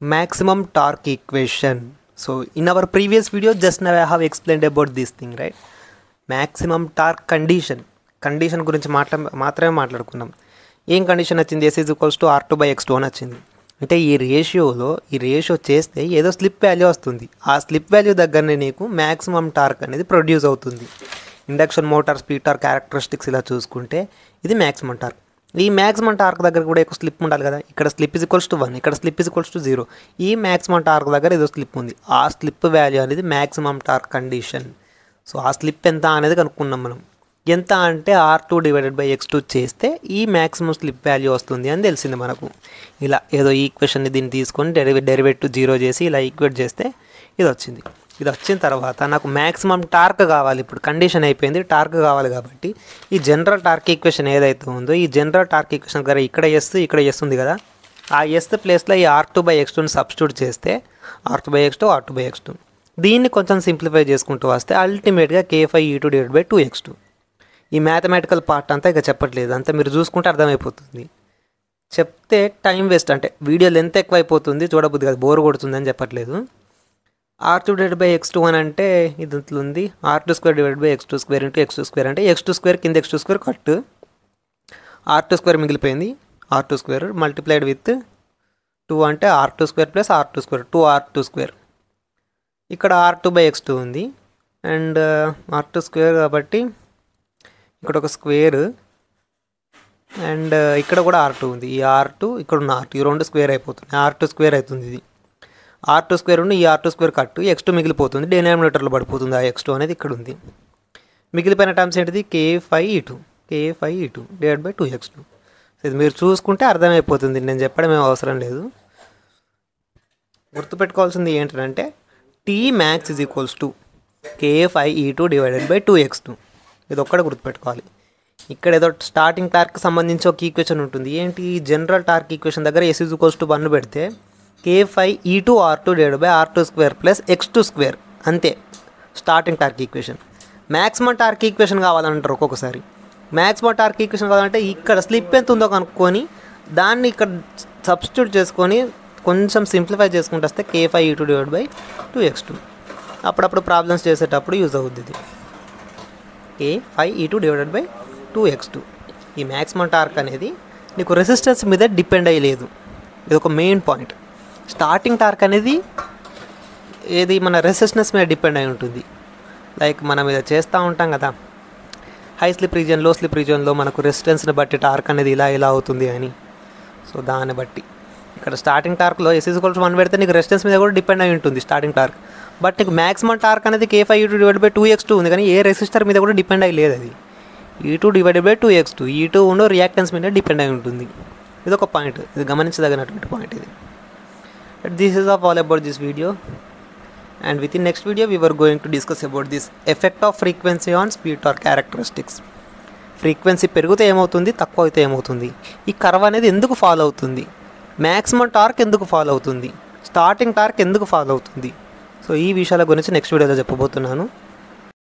maximum torque equation. So in our previous video just now I have explained about this thing, right? Maximum torque condition గురించి మాత్రమే మాట్లాడుకున్నాం. ఏం condition వచ్చింది? S is equals to R2/X2 అని వచ్చింది. అంటే ఈ రేషియో చేస్తే ఏదో స్లిప్ వాల్యూ వస్తుంది. ఆ స్లిప్ వాల్యూ దగ్గరనే నీకు మ్యాక్సిమం టార్క్ అనేది ప్రొడ్యూస్ అవుతుంది. Induction motor speed torque characteristics ఇలా చూసుకుంటే ఇది మ్యాక్సిమం టార్క్. ఈ మ్యాక్సిమం టార్క్ దగ్గర కూడా ఎక్కువ స్లిప్ ఉండాలి కదా. ఇక్కడ స్లిప్ ఇస్ ఈక్వల్స్ టు 1, ఇక్కడ స్లిప్ ఇస్ ఈక్వల్స్ టు 0. ఈ మ్యాక్సిమం టార్క్ దగ్గర ఏదో స్లిప్ ఉంది. ఆ స్లిప్ వాల్యూ అనేది మ్యాక్సిమం టార్క్ కండిషన్. సో ఆ స్లిప్ ఎంత అనేది కనుక్కున్నాం మనం. ఎంత అంటే R2/X2 చేస్తే ఈ మ్యాక్సిమం స్లిప్ వాల్యూ వస్తుంది అని తెలిసింది మనకు. ఇలా ఏదో ఈక్వేషన్ని దీన్ని తీసుకొని డెరివేటివ్ 0 చేసి ఇలా ఈక్వేట్ చేస్తే ఇది వచ్చింది. ఇది వచ్చిన తర్వాత నాకు మ్యాక్సిమం టార్క్ కావాలి. ఇప్పుడు కండిషన్ అయిపోయింది, టార్క్ కావాలి కాబట్టి ఈ జనరల్ టార్క్ ఈక్వేషన్ ఏదైతే ఉందో ఈ జనరల్ టార్క్ ఈక్వేషన్ దగ్గర ఇక్కడ చేస్తుంది కదా, ఆ ఎస్ ప్లేస్లో ఈ R2/X2ని సబ్స్టిట్యూట్ చేస్తే R2/X2 దీన్ని కొంచెం సింప్లిఫై చేసుకుంటూ వస్తే అల్టిమేట్గా K5E2/2X2. ఈ మ్యాథమెటికల్ పార్ట్ అంతా ఇక చెప్పట్లేదు, అంతా మీరు చూసుకుంటే అర్థమైపోతుంది. చెప్తే టైం వేస్ట్, అంటే వీడియో లెంత్ ఎక్కువ అయిపోతుంది, చూడబుద్ది కాదు, బోర్ కొడుతుంది అని చెప్పట్లేదు. R2/X2 అని అంటే ఇది ఉంది, R2/X2² ఇంటూ X2² అంటే X2² కింద X2² కట్, R2² మిగిలిపోయింది. R2² మల్టిప్లైడ్ విత్ 2 అంటే R2² ప్లస్ R2², 2R2². ఇక్కడ R2/X2 ఉంది అండ్ R2² కాబట్టి ఇక్కడ ఒక స్క్వేర్ అండ్ ఇక్కడ కూడా R2 ఉంది. ఈ R2 ఇక్కడ ఉన్న R2 ఈ రెండు స్క్వేర్ అయిపోతుంది, R2² అవుతుంది. ఇది R2² ఉండి ఈ R2² కట్టు X2 మిగిలిపోతుంది, డినామినేటర్లో పడిపోతుంది. ఆ X2 అనేది ఇక్కడ ఉంది. మిగిలిపోయిన టర్మ్స్ ఏంటిది? K5E2/2X2. ఇది మీరు చూసుకుంటే అర్థమైపోతుంది, నేను చెప్పడం ఏం అవసరం లేదు. గుర్తుపెట్టుకోవాల్సింది ఏంటంటే Tmax is equals to K5E2/2X2. ఇది ఒక్కడే గుర్తుపెట్టుకోవాలి. ఇక్కడ ఏదో స్టార్టింగ్ టార్క్కి సంబంధించి ఒక ఈక్వేషన్ ఉంటుంది. ఏంటి? జనరల్ టార్క్ ఈక్వేషన్ దగ్గర S is equals to 1 పెడితే K5E2R2/R2² ప్లస్ X2², అంతే starting torque equation. Maximum torque equation కావాలంటారు ఒక్కొక్కసారి. మ్యాక్సిమం టార్క్ ఈక్వేషన్ కావాలంటే ఇక్కడ స్లిప్ ఎంత ఉందో కనుక్కొని దాన్ని ఇక్కడ సబ్స్టిట్యూట్ చేసుకొని కొంచెం సింప్లిఫై చేసుకుంటూ వస్తే K5E2/2X2. అప్పుడప్పుడు ప్రాబ్లమ్స్ చేసేటప్పుడు యూజ్ అవుతుంది ఇది. K5E2/2X2. ఈ మ్యాక్సిమం టార్క్ అనేది నీకు రెసిస్టెన్స్ మీద డిపెండ్ అయ్యలేదు, ఇది ఒక మెయిన్ పాయింట్. స్టార్టింగ్ టార్క్ అనేది ఏది మన రెసిస్టెన్స్ మీద డిపెండ్ అయి ఉంటుంది. లైక్ మనం ఇది చేస్తూ ఉంటాం కదా, హై స్లిప్ రీజియన్ లో స్లిప్ రీజియన్లో మనకు రెసిస్టెన్స్ని బట్టి టార్క్ అనేది ఇలా అవుతుంది అని. సో దాన్ని బట్టి ఇక్కడ starting టార్క్లో S is equals to 1 పెడితే నీకు రెసిస్టెన్స్ మీద కూడా డిపెండ్ అయి ఉంటుంది స్టార్టింగ్ టార్క్. బట్ నీకు మ్యాక్సిమం టార్క్ అనేది K5E2/2X2 ఉంది, కానీ ఏ రెసిస్టర్ మీద కూడా డిపెండ్ అయ్యి లేదు. అది E2/2X2, E2 ఉండే రియాక్టెన్స్ మీద డిపెండ్ అయి ఉంటుంది. ఇది ఒక పాయింట్, ఇది గమనించదగినటువంటి పాయింట్ ఇది. This is all about this video, and within next video we were going to discuss about this effect of frequency on speed torque characteristics. Frequency పెరిగితే ఏమవుతుంది, తక్కువ అయితే ఏమవుతుంది, ఈ కర్వ్ అనేది ఎందుకు ఫాలో అవుతుంది, మ్యాక్సిమం టార్క్ ఎందుకు ఫాలో అవుతుంది, స్టార్టింగ్ టార్క్ ఎందుకు ఫాలో అవుతుంది. సో ఈ విషయాల గురించి నెక్స్ట్ వీడియోలో చెప్పబోతున్నాను.